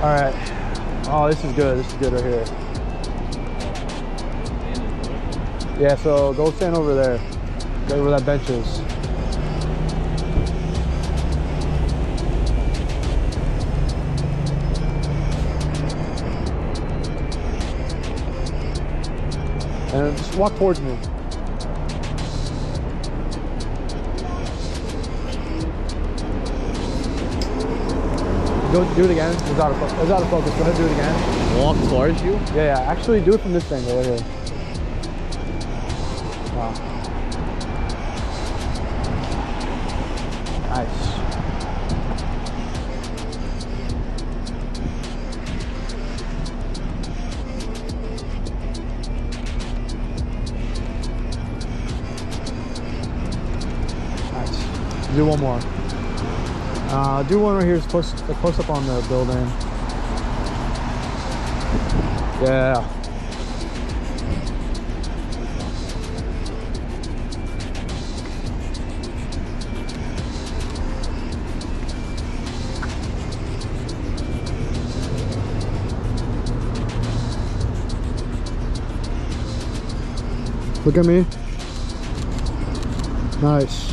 All right. Oh, this is good. This is good right here. Yeah, so go stand over there. Right where that bench is. And just walk towards me. Go do it again. It's out of focus. Go ahead and do it again. Walk towards you? Yeah, yeah. Actually, do it from this angle right here. Wow. Nice. Nice. Do one more. Do one right here, close up on the building. Yeah. Look at me. Nice.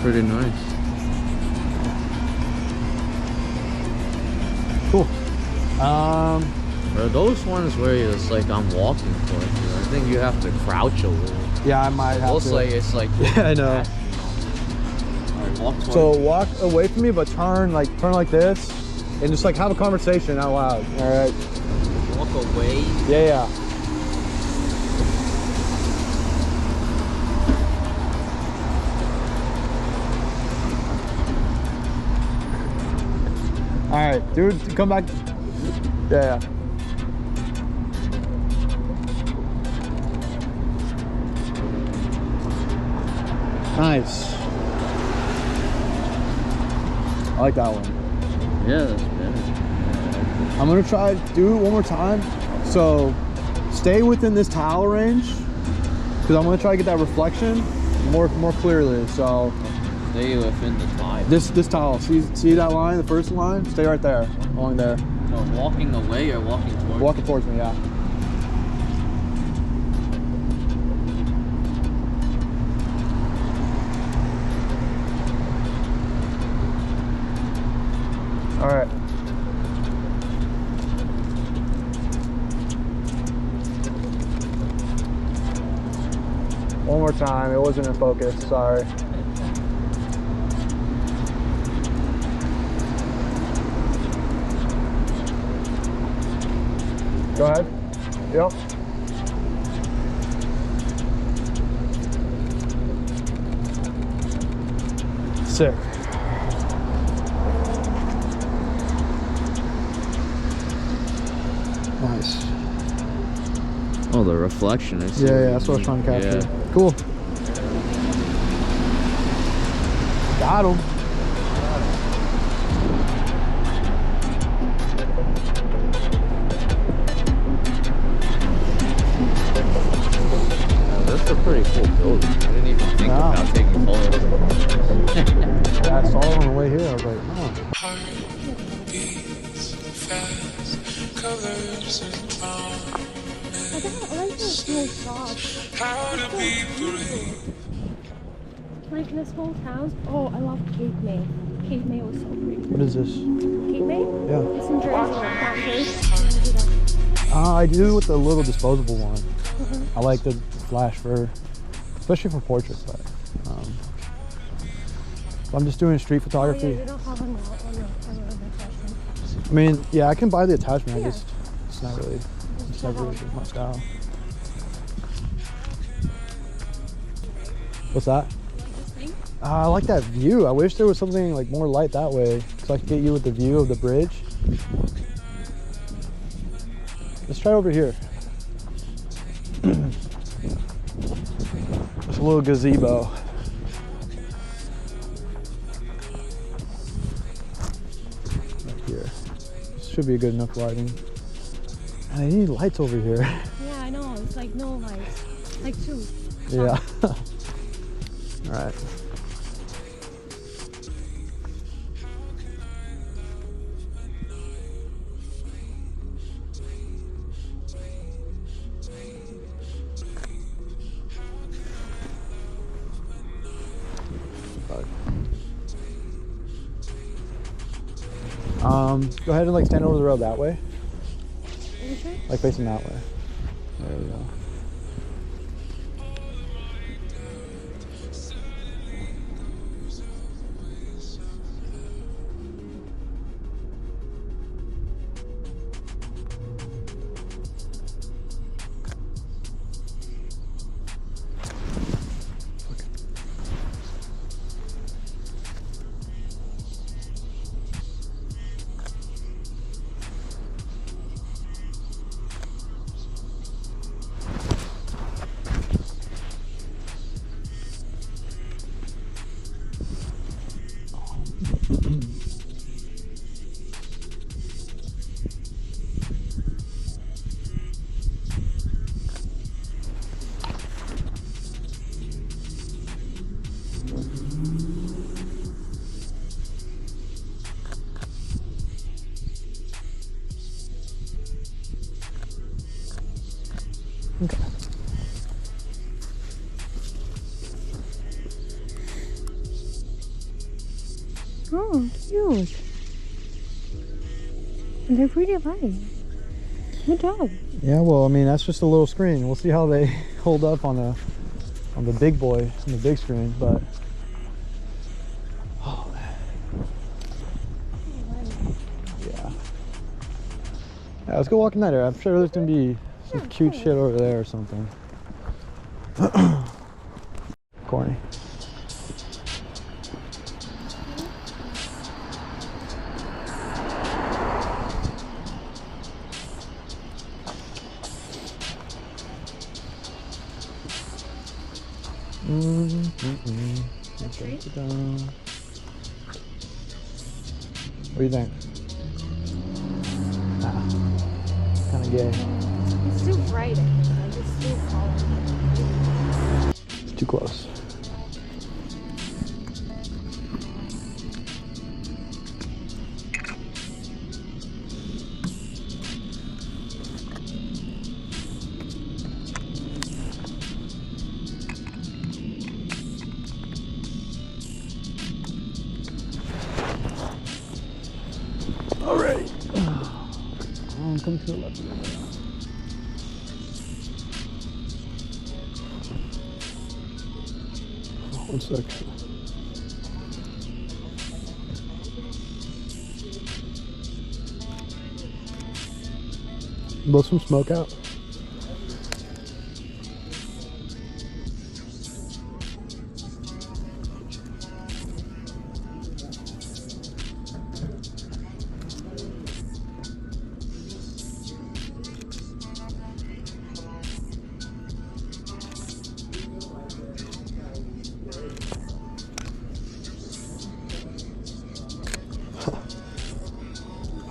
Pretty nice. Cool. Are those ones where it's like I'm walking towards you? I think you have to crouch a little. Yeah, I might have Looks to. like it's like. Yeah, I know. Alright, walk towards So walk away from me, but turn like this, and just like have a conversation out loud. All right. Walk away. Yeah, yeah. All right, dude, come back. Yeah, yeah. Nice. I like that one. Yeah, that's better. I'm gonna try do it one more time. So stay within this tile range, because I'm gonna try to get that reflection more clearly. So Stay within the tile. this tile, see that line, the first line? Stay right there, along there. So walking away or walking towards? Walking towards me, yeah. All right. One more time. It wasn't in focus. Sorry. Go ahead. Yep. Sick. Nice. Oh, the reflection. I see. Yeah, that's what I was trying to capture. Yeah. Cool. Got him. That's a pretty cool building. I didn't even think about taking photos. Yeah, I saw it on the way here. I was like, oh. Heartbeats fast, colors and I like this little shop. how to be brave. Like this whole town. Oh, I love Cape May. Cape May was so pretty. What is this? Cape May? Yeah. It's in Jersey. I do with the little disposable one. I like the flash for, especially for portraits. But I'm just doing street photography. Oh, yeah, you don't have an attachment. I mean, yeah, I can buy the attachment. Yeah. It's not really, it's never really my style. What's that? I like that view. I wish there was something like more light that way, so I could get you with the view of the bridge. Let's try over here. There's a little gazebo. should be good enough lighting. I need lights over here. Yeah, I know. It's like no lights. Like two. Yeah. All right. Go ahead and like stand over the road that way. Okay. Like facing that way. There we go. Okay. Oh, cute. And they're pretty light. Good job. Yeah, well, I mean, that's just a little screen. We'll see how they hold up on the big boy, on the big screen, but oh man. Yeah. Yeah, let's go walk in that area. I'm sure there's gonna be some cute shit over there or something. Corny. Tree? What do you think? Kind of gay. It's too bright, I think. Like, it's too colorful. It's too close. All right. Come to the left a little bit. One sec. Blow some smoke out.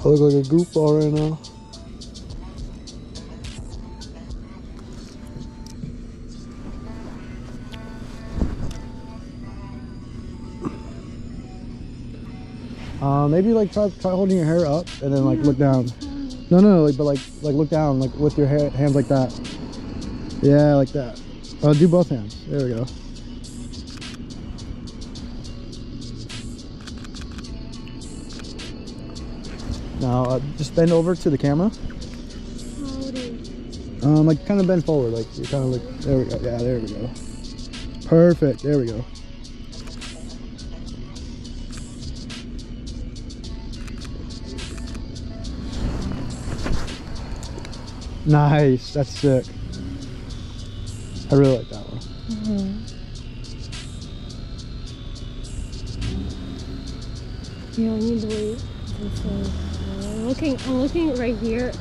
I look like a goofball right now. Maybe like try holding your hair up and then like look down. No, like, but like look down like with your hands like that. Yeah, like that. Do both hands. There we go. Now just bend over to the camera. Like kind of bend forward, like you kind of like. There we go. Yeah, there we go. Perfect. There we go. Nice. That's sick. I really like that one. Yeah, I need to wait. I'm looking right here.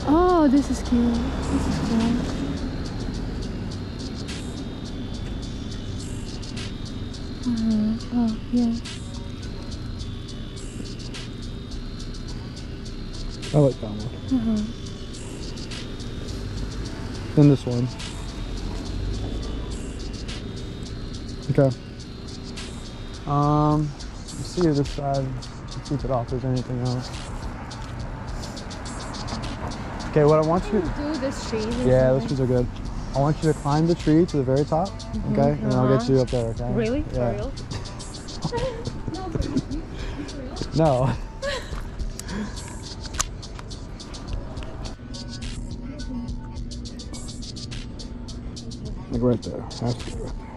Oh, this is cute. This is cool. Oh, yeah. I like that one. Then this one. Okay. Let's see if this side, let's see if it offers anything else. Okay, what I want you to do this tree. yeah, those trees are good. I want you to climb the tree to the very top, okay? And then I'll get you up there, okay? Really? Yeah. For real? No, for real? No. Like right there. Has to be right there.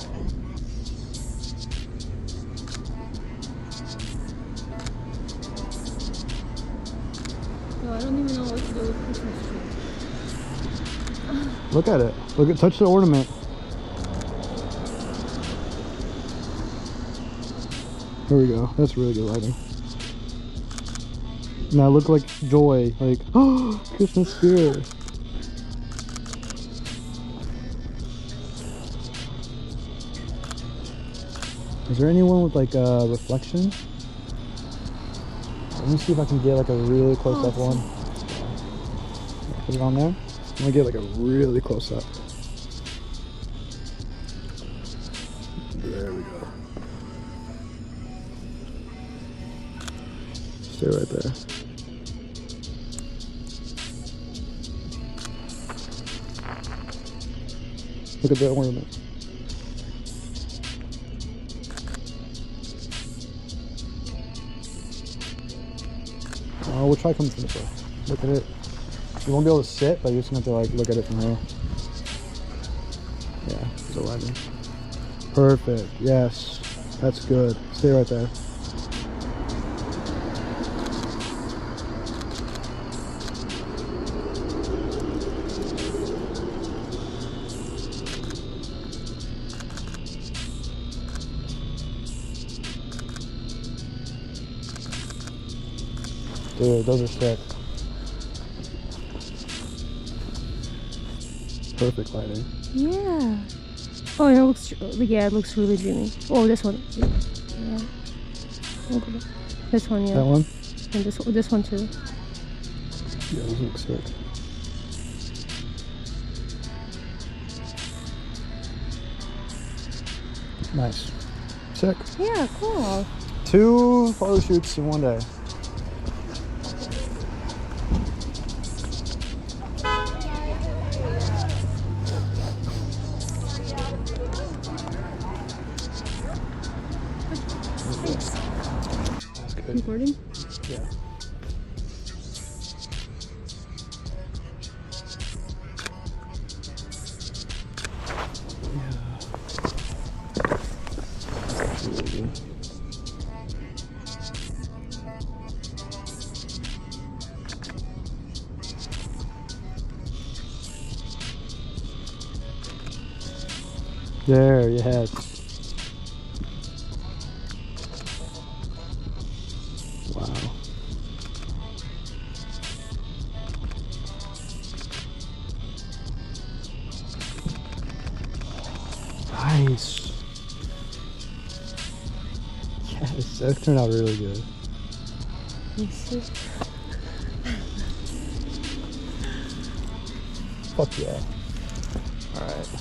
No, I don't even know what to do with Christmas tree. Look at it. Look at, touch the ornament. Here we go. That's really good lighting. Now look like joy, like, oh, Christmas spirit. Is there anyone with like a reflection? Let me see if I can get like a really close up one. Put it on there. I'm gonna get like a really close up. There we go. Stay right there. Look at that ornament. We'll try coming from this way. Look at it. You won't be able to sit, but you're just gonna have to like look at it from here. Yeah, there's a lighting. Perfect. Yes, that's good. Stay right there. Dude, those are sick. Perfect lighting. Yeah. Oh, it looks. Yeah, it looks really dreamy. Oh, this one. Yeah. Okay. This one, yeah. That one? And this one too. Yeah, those look sick. Nice. Sick. Yeah, cool. 2 photo shoots in one day. Recording? Yeah. There, yes. Wow. Nice. Yes, that turned out really good. Let's see. Fuck yeah. Alright.